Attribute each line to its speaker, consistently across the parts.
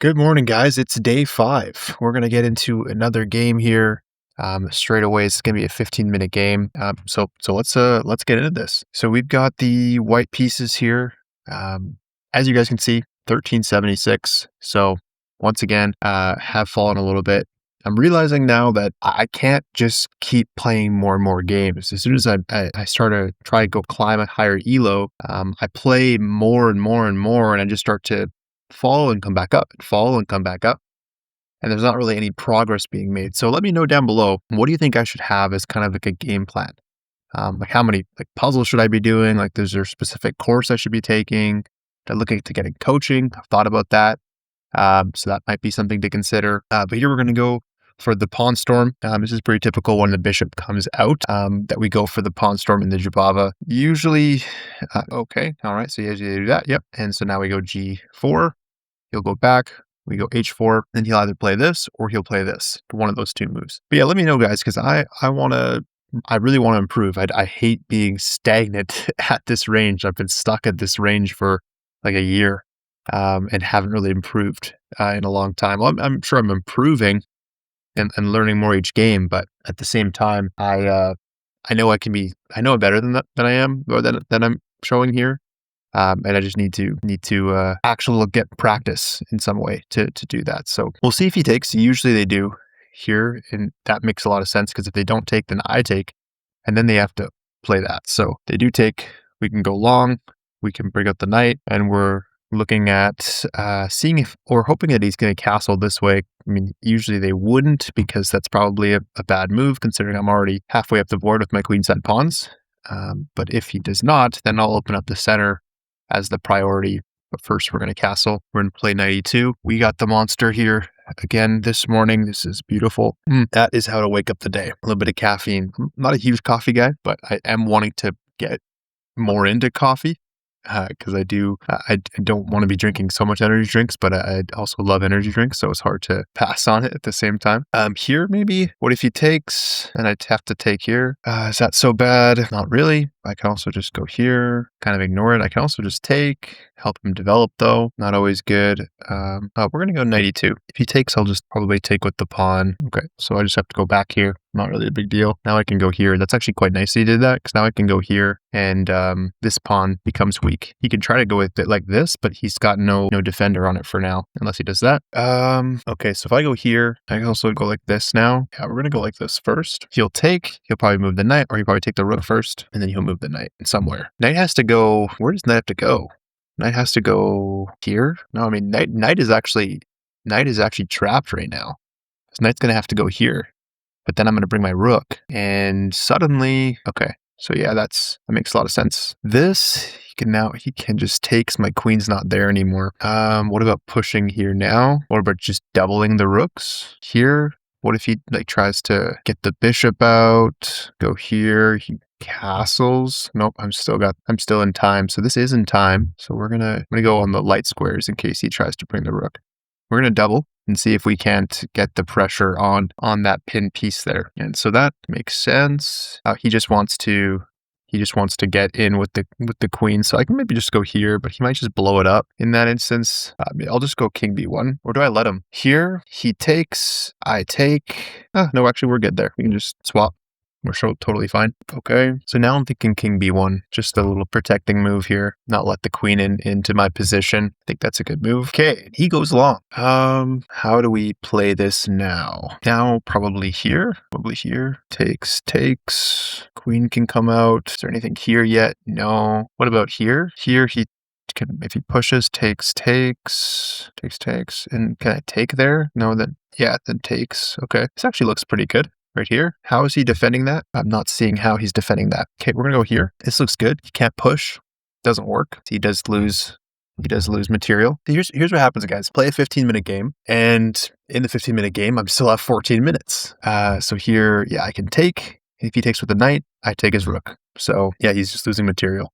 Speaker 1: Good morning, guys. It's day 5. We're gonna get into another game here. Straight away, it's gonna be a 15-minute game. So let's get into this. So we've got the white pieces here. As you guys can see, 1376. So once again, have fallen a little bit. I'm realizing now that I can't just keep playing more and more games. As soon as I start to try to go climb a higher elo, I play more and more and more, and I just start to fall and come back up and fall and come back up. And there's not really any progress being made. So let me know down below, what do you think I should have as kind of like a game plan? Like how many like puzzles should I be doing? Like is there a specific course I should be taking? To look into getting coaching. I've thought about that. So that might be something to consider. But here we're going to go for the Pawn Storm. This is pretty typical when the bishop comes out, that we go for the Pawn Storm in the Jubava. Usually, okay, all right, so you do that, yep. And so now we go G4, he'll go back, we go H4, and he'll either play this or he'll play this, one of those two moves. But yeah, let me know, guys, because I really want to improve. I hate being stagnant at this range. I've been stuck at this range for like a year, and haven't really improved in a long time. Well, I'm sure I'm improving and learning more each game, but at the same time, I know I know better than I am, or than I'm showing here. And I just need to actually get practice in some way to do that. So we'll see if he takes. Usually they do here, and that makes a lot of sense because if they don't take, then I take, and then they have to play that. So they do take. We can go long. We can bring up the knight, and we're looking at seeing if, or hoping that he's going to castle this way. I mean, usually they wouldn't, because that's probably a bad move, considering I'm already halfway up the board with my queenside pawns. But if he does not, then I'll open up the center as the priority. But first, we're going to castle. We're going to play knight e2. We got the monster here again this morning. This is beautiful. That is how to wake up the day. A little bit of caffeine. I'm not a huge coffee guy, but I am wanting to get more into coffee. Because I don't want to be drinking so much energy drinks, but I also love energy drinks, so it's hard to pass on it at the same time. Here maybe, what if he takes, and I'd have to take here? Is that so bad? Not really. I can also just go here, kind of ignore it. I can also just take, help him develop though. Not always good. We're going to go knight e2. If he takes, I'll just probably take with the pawn. Okay, so I just have to go back here. Not really a big deal. Now I can go here. That's actually quite nice he did that, because now I can go here, and this pawn becomes weak. He can try to go with it like this, but he's got no defender on it for now, unless he does that. Okay, so if I go here, I can also go like this now. Yeah, we're going to go like this first. He'll take, he'll probably move the knight, or he'll probably take the rook first, and then he'll move the knight somewhere. Knight has to go, where does knight have to go? Knight has to go here? No, I mean, knight is actually trapped right now. So knight's going to have to go here. But then I'm going to bring my rook, and suddenly, okay. So yeah, that makes a lot of sense. This, he can just take, 'cause my queen's not there anymore. What about pushing here now? What about just doubling the rooks here? What if he like tries to get the bishop out, go here, he castles? Nope, I'm still in time. So this is in time. So I'm gonna go on the light squares in case he tries to bring the rook. We're gonna double and see if we can't get the pressure on that pin piece there. And so that makes sense. He just wants to get in with the queen. So I can maybe just go here, but he might just blow it up in that instance. I'll just go king b1, or do I let him? Here, he takes, I take. No, actually we're good there. We can just swap. We're totally fine. Okay, so now I'm thinking king b1, just a little protecting move here, not let the queen into my position. I think that's a good move. Okay, he goes long. How do we play this now? Now probably here. Takes. Queen can come out. Is there anything here yet? No. What about here? Here he can, if he pushes, takes. And can I take there? No, then takes. Okay, this actually looks pretty good. Right here. How is he defending that? I'm not seeing how he's defending that. Okay, we're gonna go here. This looks good. He can't push. Doesn't work. He does lose material. Here's what happens, guys. Play a 15-minute game, and in the 15-minute game, I still have 14 minutes. So here, yeah, I can take. If he takes with the knight, I take his rook. So yeah, he's just losing material.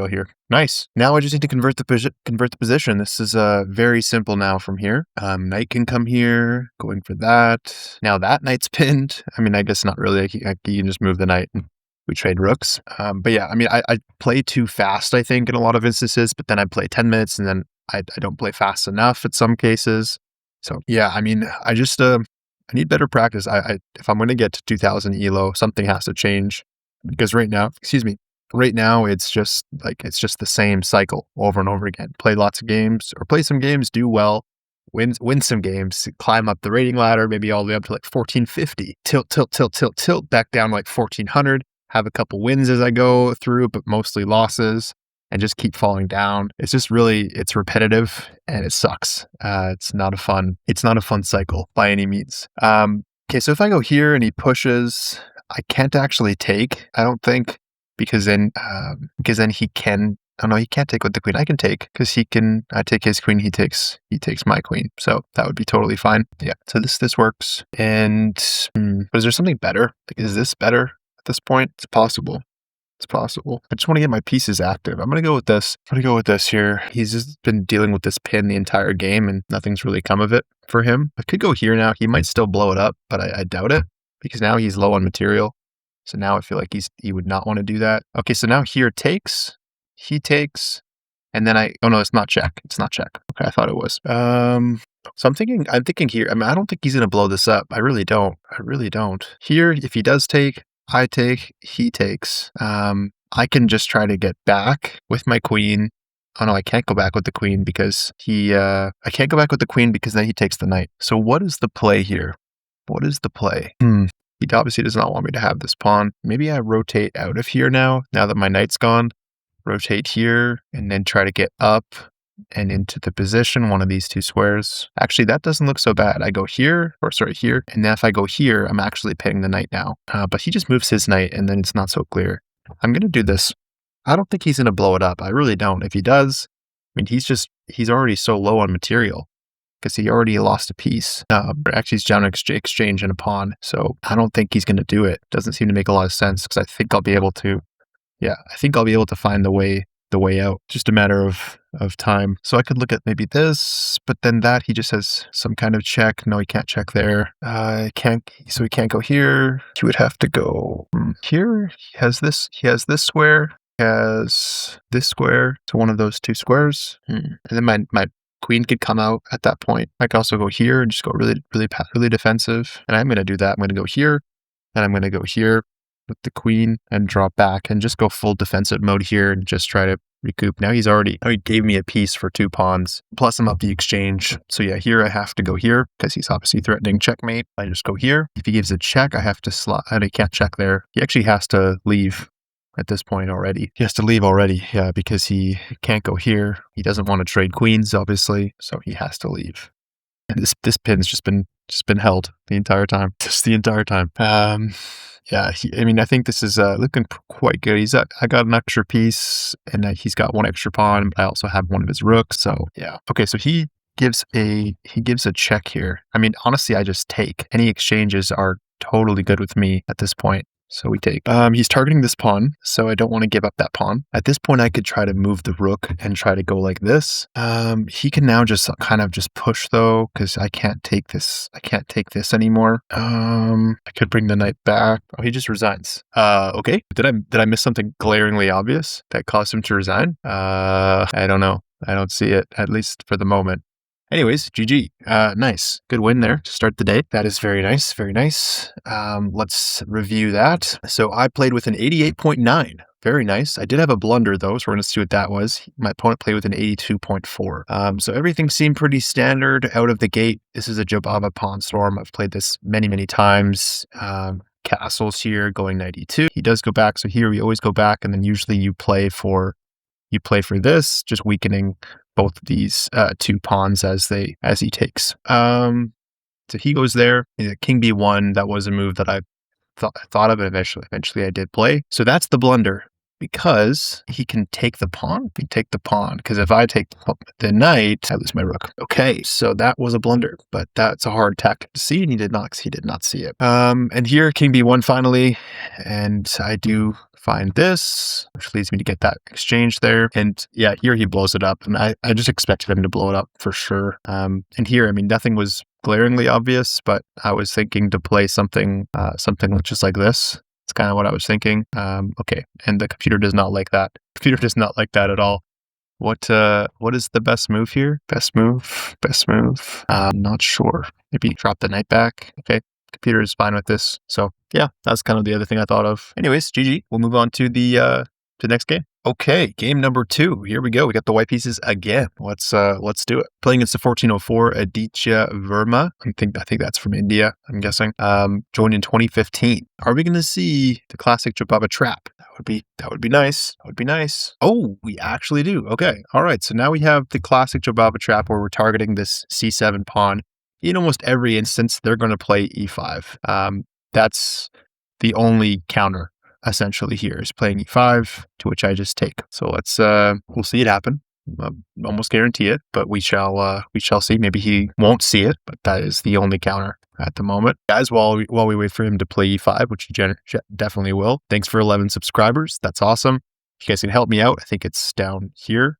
Speaker 1: Here. Nice. Now I just need to convert the position. This is very simple now from here. Knight can come here, going for that. Now that knight's pinned. I mean, I guess not really. You can just move the knight and we trade rooks. But yeah, I mean, I play too fast, I think, in a lot of instances, but then I play 10 minutes and then I don't play fast enough at some cases. So yeah, I mean, I need better practice. If I'm going to get to 2000 elo, something has to change because right now it's just the same cycle over and over again. Play lots of games or play some games, do well, win some games, climb up the rating ladder, maybe all the way up to like 1450, tilt back down like 1400, have a couple wins as I go through, but mostly losses, and just keep falling down. It's repetitive and it sucks. It's not a fun cycle by any means. Okay, so if I go here and he pushes, I can't actually take, I don't think, because then he can. Oh no, he can't take with the queen. I can take because I take his queen. He takes my queen. So that would be totally fine. Yeah. So this works. And but is there something better? Like, is this better at this point? It's possible. It's possible. I just want to get my pieces active. I'm going to go with this. I'm going to go with this here. He's just been dealing with this pin the entire game and nothing's really come of it for him. I could go here now. He might still blow it up, but I doubt it because now he's low on material. So now I feel like he would not want to do that. Okay, so now here takes, he takes, and then oh no, it's not check. It's not check. Okay, I thought it was. So I'm thinking here, I mean, I don't think he's going to blow this up. I really don't. Here, if he does take, I take, he takes. I can just try to get back with my queen. Oh no, I can't go back with the queen because I can't go back with the queen because then he takes the knight. So what is the play here? What is the play? He obviously does not want me to have this pawn. Maybe I rotate out of here now that my knight's gone. Rotate here and then try to get up and into the position, one of these two squares. Actually, that doesn't look so bad. I go here, here. And then if I go here, I'm actually pitting the knight now. But he just moves his knight and then it's not so clear. I'm going to do this. I don't think he's going to blow it up. I really don't. If he does, I mean, he's already so low on material because he already lost a piece. Actually, he's down exchange and a pawn. So I don't think he's going to do it. Doesn't seem to make a lot of sense because I think I'll be able to find the way out. Just a matter of time. So I could look at maybe this, but then that he just has some kind of check. No, he can't check there. So he can't go here. He would have to go here. He has this square. He has this square. So one of those two squares. And then my queen could come out at that point. I could also go here and just go really defensive. And I'm going to do that. I'm going to go here and I'm going to go here with the queen and drop back and just go full defensive mode here and just try to recoup. Now he gave me a piece for 2 pawns, plus I'm up the exchange. So yeah, here I have to go here because he's obviously threatening checkmate. I just go here. If he gives a check, I have to slot, and he can't check there. He actually has to leave at this point already. He has to leave already, yeah, because he can't go here. He doesn't want to trade queens, obviously, so he has to leave. And this pin's just been held the entire time. Just the entire time. Yeah, I think this is looking quite good. I got an extra piece, and he's got 1 extra pawn. But I also have one of his rooks, so yeah. Okay, so he gives a check here. I mean, honestly, I just take. Any exchanges are totally good with me at this point. So we take. He's targeting this pawn, so I don't want to give up that pawn. At this point, I could try to move the rook and try to go like this. He can now just kind of just push though, because I can't take this. I can't take this anymore. I could bring the knight back. Oh, he just resigns. Okay. Did I miss something glaringly obvious that caused him to resign? I don't know. I don't see it, at least for the moment. Anyways, GG. Nice. Good win there to start the day. That is very nice. Very nice. Let's review that. So I played with an 88.9. Very nice. I did have a blunder though, so we're going to see what that was. My opponent played with an 82.4. So everything seemed pretty standard out of the gate. This is a Jobava Pawn Storm. I've played this many times. Castles here going 92. He does go back. So here we always go back, and then usually you play for this, just weakening both of these 2 pawns as he takes. So he goes there. King B1. That was a move that I thought of, and eventually I did play. So that's the blunder, because he can take the pawn. He take the pawn, because if I take the knight, I lose my rook. Okay, so that was a blunder, but that's a hard tactic to see, and he did not see it. And here King B1 finally, and I do find this, which leads me to get that exchange there. And yeah, here he blows it up, and I just expected him to blow it up for sure. And here, I mean, nothing was glaringly obvious, but I was thinking to play something just like this. It's kind of what I was thinking. Okay, and the computer does not like that. The computer does not like that at all. What is the best move here? Best move. Not sure. Maybe drop the knight back. Okay. Computer is fine with this. So yeah, that's kind of the other thing I thought of. Anyways, GG. We'll move on to the next game. Okay, game number 2. Here we go. We got the white pieces again. Let's do it. Playing against the 1404 Aditya Verma. I think that's from India, I'm guessing. Joined in 2015. Are we gonna see the classic Jobaba trap? That would be nice. That would be nice. Oh, we actually do. Okay. All right. So now we have the classic Jobaba trap where we're targeting this C7 pawn. In almost every instance, they're going to play E5. That's the only counter essentially here is playing E5, to which I just take. So we'll see it happen. Almost guarantee it, but we shall see. Maybe he won't see it, but that is the only counter at the moment. Guys, while we wait for him to play E5, which he definitely will, thanks for 11 subscribers. That's awesome. If you guys can help me out, I think it's down here.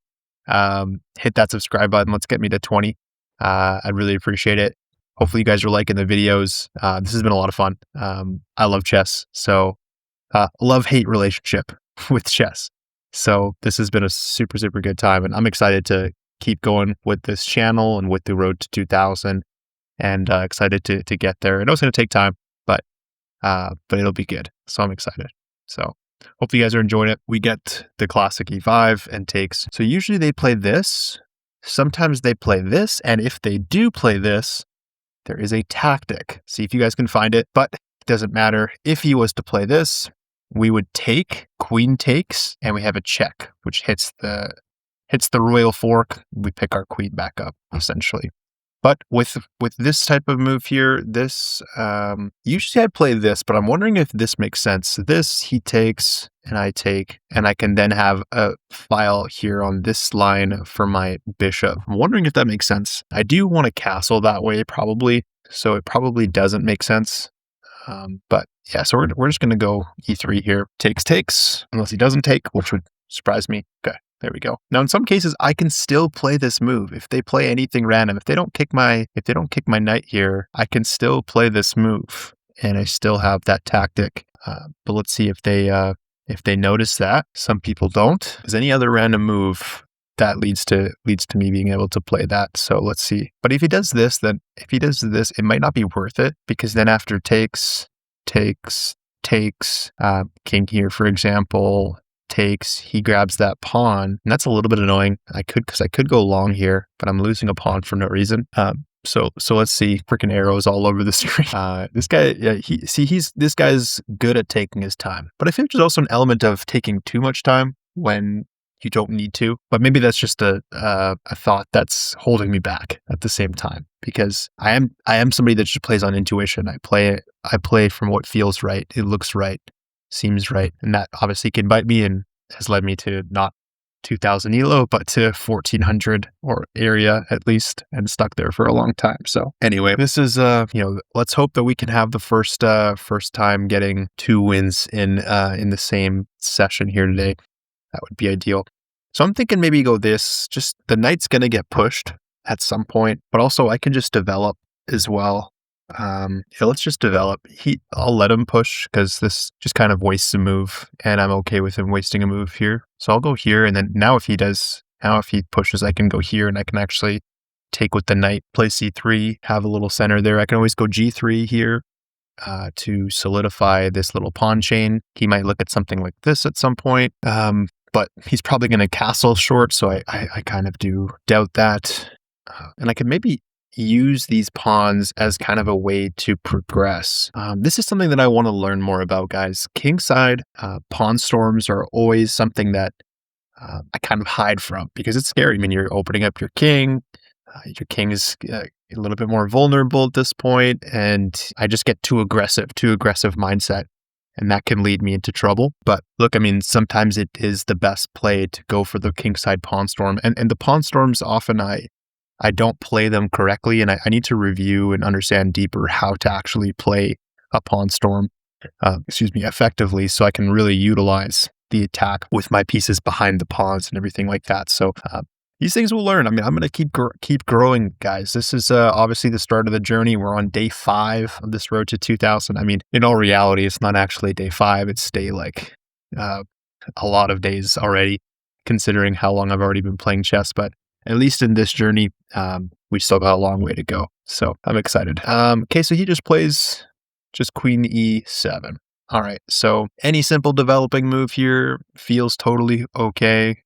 Speaker 1: Hit that subscribe button. Let's get me to 20. I'd really appreciate it. Hopefully you guys are liking the videos. This has been a lot of fun. I love chess. So love-hate relationship with chess. So this has been a super, super good time. And I'm excited to keep going with this channel and with the road to 2000 and excited to get there. I know it's going to take time, but it'll be good. So I'm excited. So hopefully you guys are enjoying it. We get the classic E5 and takes. So usually they play this. Sometimes they play this. And if they do play this, there is a tactic. See if you guys can find it, but it doesn't matter. If he was to play this, we would take, queen takes, and we have a check, which hits the royal fork. We pick our queen back up, essentially. But with this type of move here, this, usually I play this, but I'm wondering if this makes sense. This, he takes, and I take, and I can then have a file here on this line for my bishop. I'm wondering if that makes sense. I do want to castle that way, probably, so it probably doesn't make sense. But yeah, so we're just going to go E3 here. Takes, unless he doesn't take, which would surprise me. Okay. There we go. Now, in some cases, I can still play this move. If they play anything random, if they don't kick my knight here, I can still play this move, and I still have that tactic. But let's see if they notice that. Some people don't. Is any other random move that leads to me being able to play that? So let's see. But if he does this, it might not be worth it, because then after takes, king here, for example. Takes, he grabs that pawn, and that's a little bit annoying. I could go long here, but I'm losing a pawn for no reason. So let's see, freaking arrows all over the screen. This guy, yeah, this guy's good at taking his time, but I think there's also an element of taking too much time when you don't need to. But maybe that's just a thought that's holding me back at the same time, because I am somebody that just plays on intuition. I play from what feels right. It looks right. Seems right, and that obviously can bite me and has led me to not 2000 elo but to 1400 or area at least, and stuck there for a long time. So anyway, this is let's hope that we can have the first time getting 2 wins in the same session here today. That would be ideal. So I'm thinking maybe go this. Just the knight's gonna get pushed at some point, but also I can just develop as well. Yeah, let's just develop. I'll let him push, because this just kind of wastes a move, and I'm okay with him wasting a move here. So I'll go here, and then now if he pushes, I can go here, and I can actually take with the knight, play c3, have a little center there. I can always go g3 here to solidify this little pawn chain. He might look at something like this at some point, but he's probably going to castle short, so I kind of do doubt that. And I could maybe use these pawns as kind of a way to progress. This is something that I want to learn more about, guys. Kingside pawn storms are always something that I kind of hide from, because it's scary. I mean, you're opening up your king. Your king is a little bit more vulnerable at this point, and I just get too aggressive mindset, and that can lead me into trouble. But look, I mean, sometimes it is the best play to go for the kingside pawn storm, and the pawn storms often I don't play them correctly, and I need to review and understand deeper how to actually play a pawn storm, effectively, so I can really utilize the attack with my pieces behind the pawns and everything like that. So these things we'll learn. I mean, I'm going to keep growing, guys. This is obviously the start of the journey. We're on day 5 of this road to 2000. I mean, in all reality, it's not actually day 5. It's day a lot of days already. considering how long I've already been playing chess, but at least in this journey, we still got a long way to go. So I'm excited. Okay, so he just plays just queen e7. All right, so any simple developing move here feels totally okay.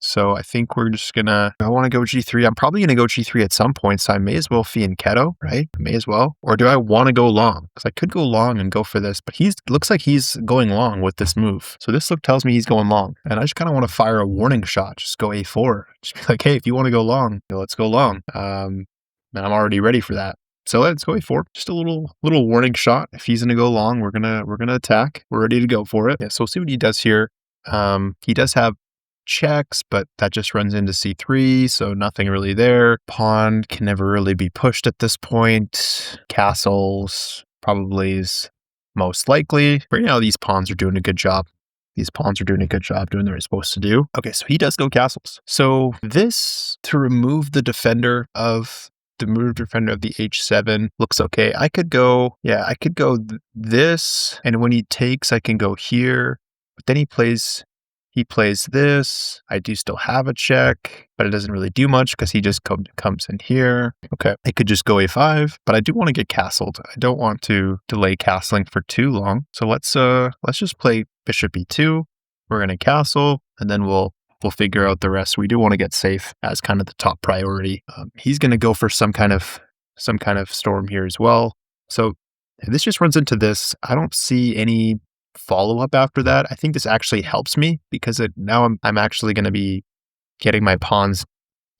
Speaker 1: So I think we're just gonna, I want to go g3. I'm probably gonna go g3 at some point, so I may as well fianchetto, right? May as well. Or do I want to go long? Because I could go long and go for this, but looks like he's going long with this move. So this look tells me he's going long. And I just kind of want to fire a warning shot. Just go a4. Just be like, hey, if you want to go long, let's go long. And I'm already ready for that. So let's go a4. Just a little warning shot. If he's gonna go long, we're gonna attack. We're ready to go for it. Yeah, so we'll see what he does here. He does have checks, but that just runs into c3, so nothing really there. Pawn can never really be pushed at this point. Castles probably is most likely. Right now, these pawns are doing a good job. These pawns are doing a good job doing what they're supposed to do. Okay, so he does go castles. So this, to remove the defender of the h7 looks okay. I could go this, and when he takes, I can go here. But then he plays this. I do still have a check, but it doesn't really do much because he just comes in here. Okay, I could just go a5, but I do want to get castled. I don't want to delay castling for too long. So let's just play bishop e2. We're gonna castle, and then we'll figure out the rest. We do want to get safe as kind of the top priority. He's gonna go for some kind of storm here as well. So this just runs into this. I don't see any follow-up after that. I think this actually helps me because now I'm actually going to be getting my pawns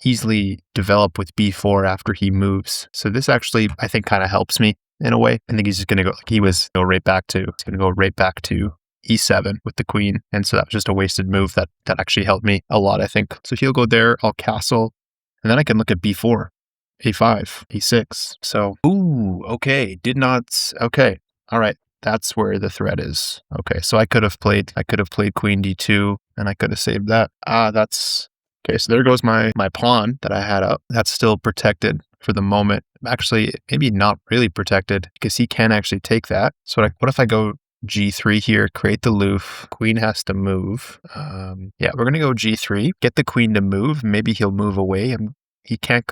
Speaker 1: easily develop with b4 after he moves. So this actually, I think, kind of helps me in a way. I think he's just going to go right back to e7 with the queen. And so that was just a wasted move that actually helped me a lot, I think. So he'll go there, I'll castle, and then I can look at b4, a5, e6. So, okay, okay, all right. That's where the threat is. Okay, so I could have played queen d2, and I could have saved that. That's okay. So there goes my pawn that I had up. That's still protected for the moment. Actually, maybe not really protected because he can actually take that. So what if I go g3 here, create the loof? Queen has to move. Yeah, we're gonna go g3, get the queen to move. Maybe he'll move away. He can't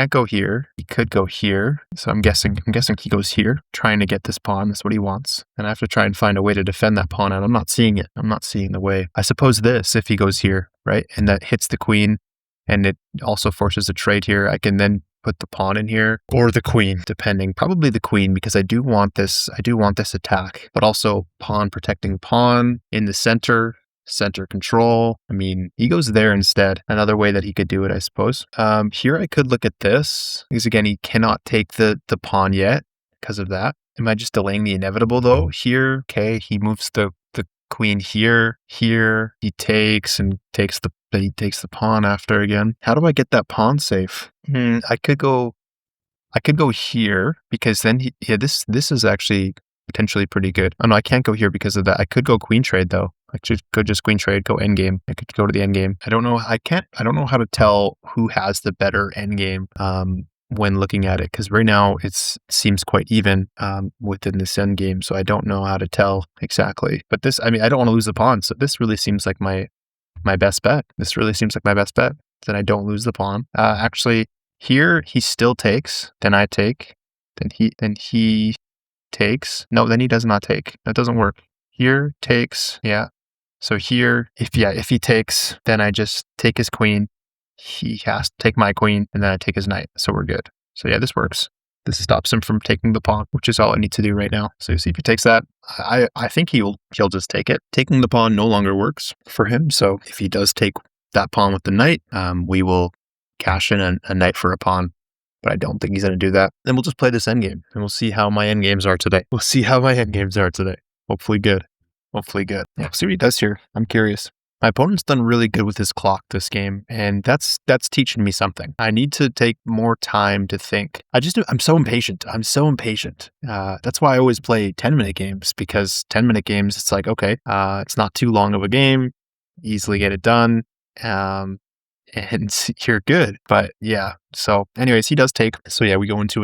Speaker 1: go here. He could go here. So I'm guessing he goes here, trying to get this pawn. That's what he wants. And I have to try and find a way to defend that pawn, and I'm not seeing it. I'm not seeing the way. I suppose this, if he goes here, right? And that hits the queen, and it also forces a trade here. I can then put the pawn in here, or the queen, depending. Probably the queen, because I do want this attack, but also pawn protecting pawn in the center control. I mean, he goes there instead. Another way that he could do it, I suppose. Here I could look at this, because again, he cannot take the pawn yet because of that. Am I just delaying the inevitable though? Here, okay, he moves the queen here, he takes the pawn after again. How do I get that pawn safe? I could go here, because then this is actually potentially pretty good. Oh no, I can't go here because of that. I could go queen trade though. I could just queen trade, go endgame. I could go to the endgame. I don't know how to tell who has the better endgame when looking at it, because right now it seems quite even within this endgame. So I don't know how to tell exactly. But this, I mean, I don't want to lose the pawn. So this really seems like my best bet. Then I don't lose the pawn. Actually, here he still takes. Then I take. Then he takes. No, then he does not take. That doesn't work. Here takes. Yeah. So here, if he takes, then I just take his queen. He has to take my queen, and then I take his knight. So we're good. So yeah, this works. This stops him from taking the pawn, which is all I need to do right now. So you see, if he takes that, I think he'll just take it. Taking the pawn no longer works for him. So if he does take that pawn with the knight, we will cash in a knight for a pawn. But I don't think he's going to do that. Then we'll just play this endgame, and we'll see how my endgames are today. Hopefully good. Yeah, we'll see what he does here. I'm curious. My opponent's done really good with his clock this game, and that's teaching me something. I need to take more time to think. I'm so impatient. That's why I always play 10-minute games, because 10-minute games, it's like, okay, it's not too long of a game, easily get it done, and you're good. But yeah, so anyways, he does take. So yeah, we're going into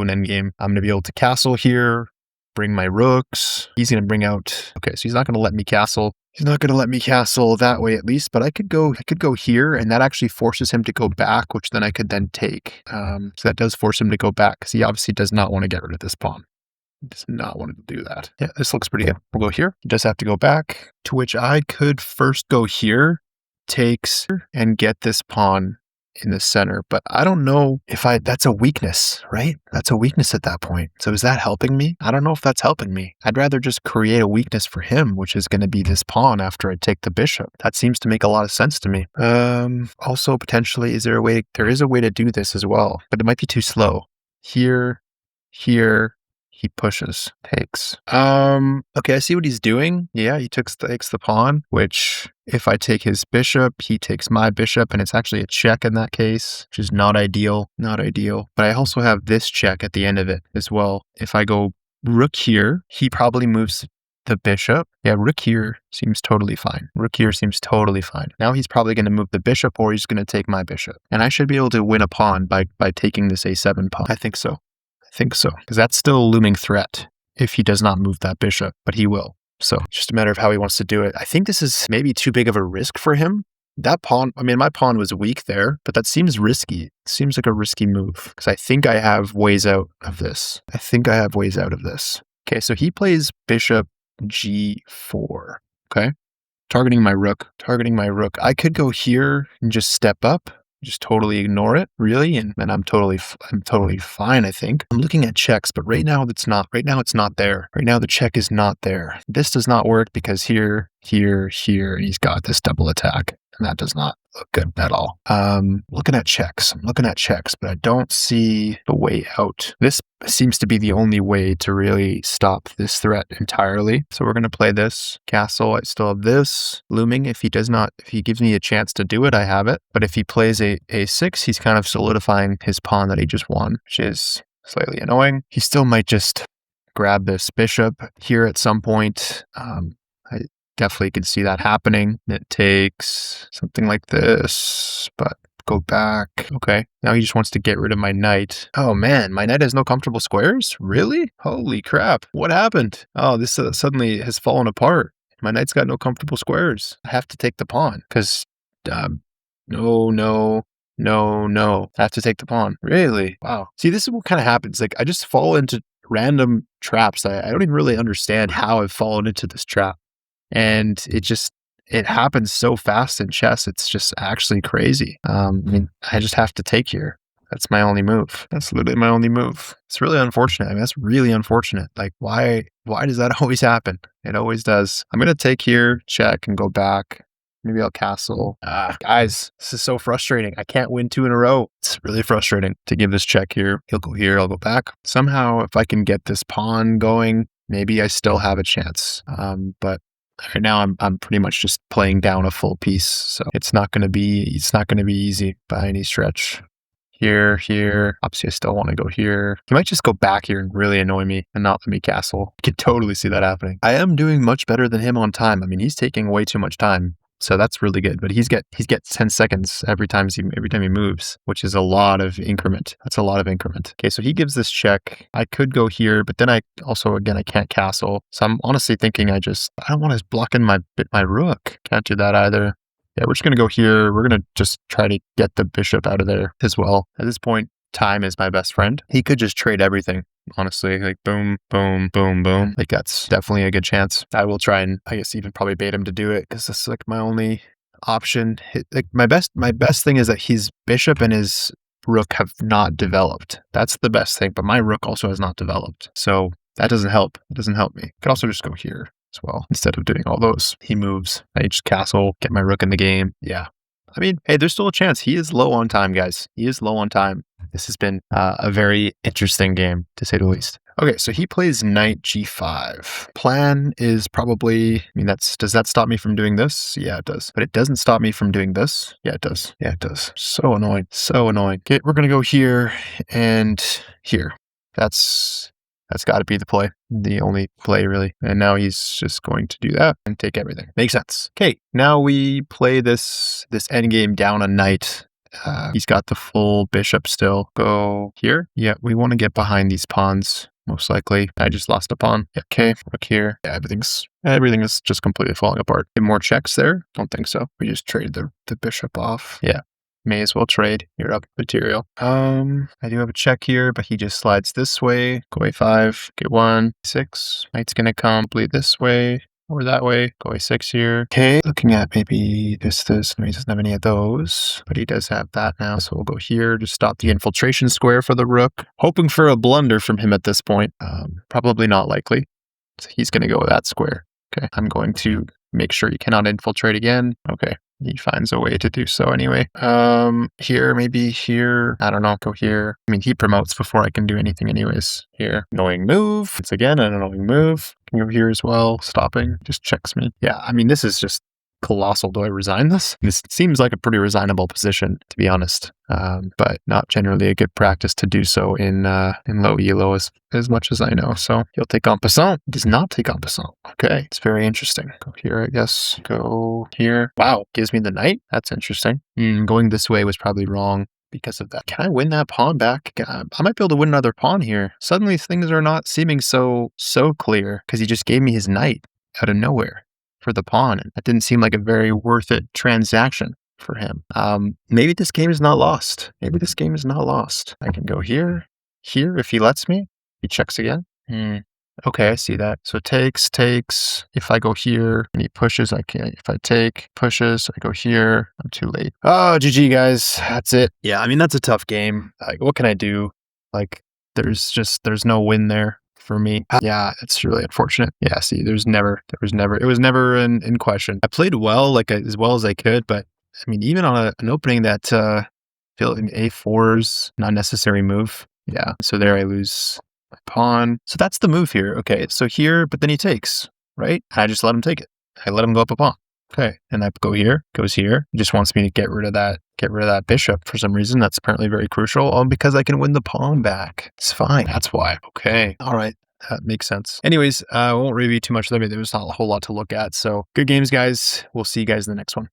Speaker 1: an end game. I'm going to be able to castle here, bring my rooks. He's going to bring out, okay, so he's not going to let me castle. He's not gonna let me castle that way at least, but I could go here, and that actually forces him to go back, which then I could then take. So that does force him to go back, because he obviously does not want to get rid of this pawn. He does not want to do that. Yeah, this looks pretty good. We'll go here. He does have to go back, to which I could first go here, takes, and get this pawn in the center, but I don't know if that's a weakness, right? That's a weakness at that point. So is that helping me? I don't know if that's helping me. I'd rather just create a weakness for him, which is going to be this pawn after I take the bishop. That seems to make a lot of sense to me. Also potentially, there is a way to do this as well, but it might be too slow. Here, he pushes, takes. Okay, I see what he's doing. Yeah, he takes the pawn, which if I take his bishop, he takes my bishop, and it's actually a check in that case, which is not ideal, not ideal. But I also have this check at the end of it as well. If I go rook here, he probably moves the bishop. Yeah, rook here seems totally fine. Rook here seems totally fine. Now he's probably going to move the bishop, or he's going to take my bishop. And I should be able to win a pawn by taking this a7 pawn. I think so. Because that's still a looming threat if he does not move that bishop, but he will. So it's just a matter of how he wants to do it. I think this is maybe too big of a risk for him. That pawn, I mean, my pawn was weak there, but that seems risky. It seems like a risky move, because I think I have ways out of this. Okay, so he plays bishop g4. Okay, targeting my rook. I could go here and just step up. Just totally ignore it, really, and I'm totally fine, I think. I'm looking at checks, but right now it's not there. Right now the check is not there. This does not work because here, and he's got this double attack, and that does not look good at all. Looking at checks. I'm looking at checks, but I don't see the way out. This seems to be the only way to really stop this threat entirely. So we're going to play this castle. I still have this looming. If he gives me a chance to do it, I have it. But if he plays a6, he's kind of solidifying his pawn that he just won, which is slightly annoying. He still might just grab this bishop here at some point. I definitely could see that happening. It takes something like this, but go back. Okay, now he just wants to get rid of my knight. Oh man, my knight has no comfortable squares? Really? Holy crap. What happened? Oh, this suddenly has fallen apart. My knight's got no comfortable squares. I have to take the pawn because, no. I have to take the pawn. Really? Wow. See, this is what kind of happens. Like, I just fall into random traps. I don't even really understand how I've fallen into this trap. And it happens so fast in chess. It's just actually crazy. I mean, I just have to take here. That's my only move. That's literally my only move. It's really unfortunate. I mean, that's really unfortunate. Like, why does that always happen? It always does. I'm going to take here, check, and go back. Maybe I'll castle. Guys, this is so frustrating. I can't win 2 in a row. It's really frustrating to give this check here. He'll go here, I'll go back. Somehow, if I can get this pawn going, maybe I still have a chance. But right now, I'm pretty much just playing down a full piece, so it's not going to be easy by any stretch. Here. Obviously, I still want to go here. He might just go back here and really annoy me and not let me castle. I can totally see that happening. I am doing much better than him on time. I mean, he's taking way too much time. So that's really good. But he's got 10 seconds every time he moves, which is a lot of increment. That's a lot of increment. Okay, so he gives this check. I could go here, but then I can't castle. So I'm honestly thinking I don't want to block in my rook. Can't do that either. Yeah, we're just going to go here. We're going to just try to get the bishop out of there as well. At this point, time is my best friend. He could just trade everything. Honestly, like boom, boom, boom, boom. Like that's definitely a good chance. I will try and I guess even probably bait him to do it because this is like my only option. Like my best thing is that his bishop and his rook have not developed. That's the best thing, but my rook also has not developed. So that doesn't help. It doesn't help me. I could also just go here as well instead of doing all those. He moves. I just castle, get my rook in the game. Yeah. I mean, hey, there's still a chance. He is low on time, guys. He is low on time. This has been a very interesting game, to say the least. Okay, so he plays knight g5. Plan is probably, I mean, does that stop me from doing this? Yeah, it does. But it doesn't stop me from doing this. Yeah, it does. Yeah, it does. So annoying. So annoying. Okay, we're going to go here and here. That's got to be the only play, really. And now he's just going to do that and take everything. Makes sense. Okay, now we play this endgame down a knight. He's got the full bishop still. Go here. Yeah, we want to get behind these pawns. most likely. I just lost a pawn. Yeah, okay, rook here. Yeah, everything is just completely falling apart. Get more checks there? Don't think so. We just trade the bishop off. Yeah. May as well trade. You're up material. I do have a check here, but he just slides this way. Go a5, get 1, 6. Knight's gonna come bleed this way or that way. Go a6 here. Okay, looking at maybe this. No, he doesn't have any of those, but he does have that now. So we'll go here to stop the infiltration square for the rook. Hoping for a blunder from him at this point. Probably not likely. So he's gonna go with that square. Okay, I'm going to make sure you cannot infiltrate again. Okay. He finds a way to do so anyway. Here, maybe here. I don't know. Go here. I mean, he promotes before I can do anything anyways. Here. Annoying move. It's again an annoying move. Can go here as well. Stopping. Just checks me. Yeah, I mean, this is just colossal. Do I resign this? This seems like a pretty resignable position, to be honest. But not generally a good practice to do so in low elo as much as I know. So he'll take en passant. He does not take en passant. Okay, it's very interesting. Go here, I guess. Go here. Wow, gives me the knight. That's interesting. Going this way was probably wrong because of that. Can I win that pawn back? I might be able to win another pawn here. Suddenly things are not seeming so clear because he just gave me his knight out of nowhere for the pawn, and that didn't seem like a very worth it transaction for him. Maybe this game is not lost. Maybe this game is not lost. I can go here if he lets me. He checks again. Okay, I see that. So takes. If I go here and he pushes, I can't. If I take, pushes, I go here. I'm too late. Oh, GG guys. That's it. Yeah, I mean, that's a tough game. Like, what can I do? Like, there's no win there for me. Yeah, it's really unfortunate. Yeah, see, it was never in question. I played well, like as well as I could, but I mean, even on an opening that feel like a4's not necessary move. Yeah, so there I lose my pawn. So that's the move here. Okay, so here, but then he takes, right? I just let him take it. I let him go up a pawn. Okay, and I go here, goes here. He just wants me to get rid of that bishop for some reason. That's apparently very crucial. Oh, because I can win the pawn back. It's fine. That's why. Okay. All right. That makes sense. Anyways, I won't review too much of them. There was not a whole lot to look at. So good games, guys. We'll see you guys in the next one.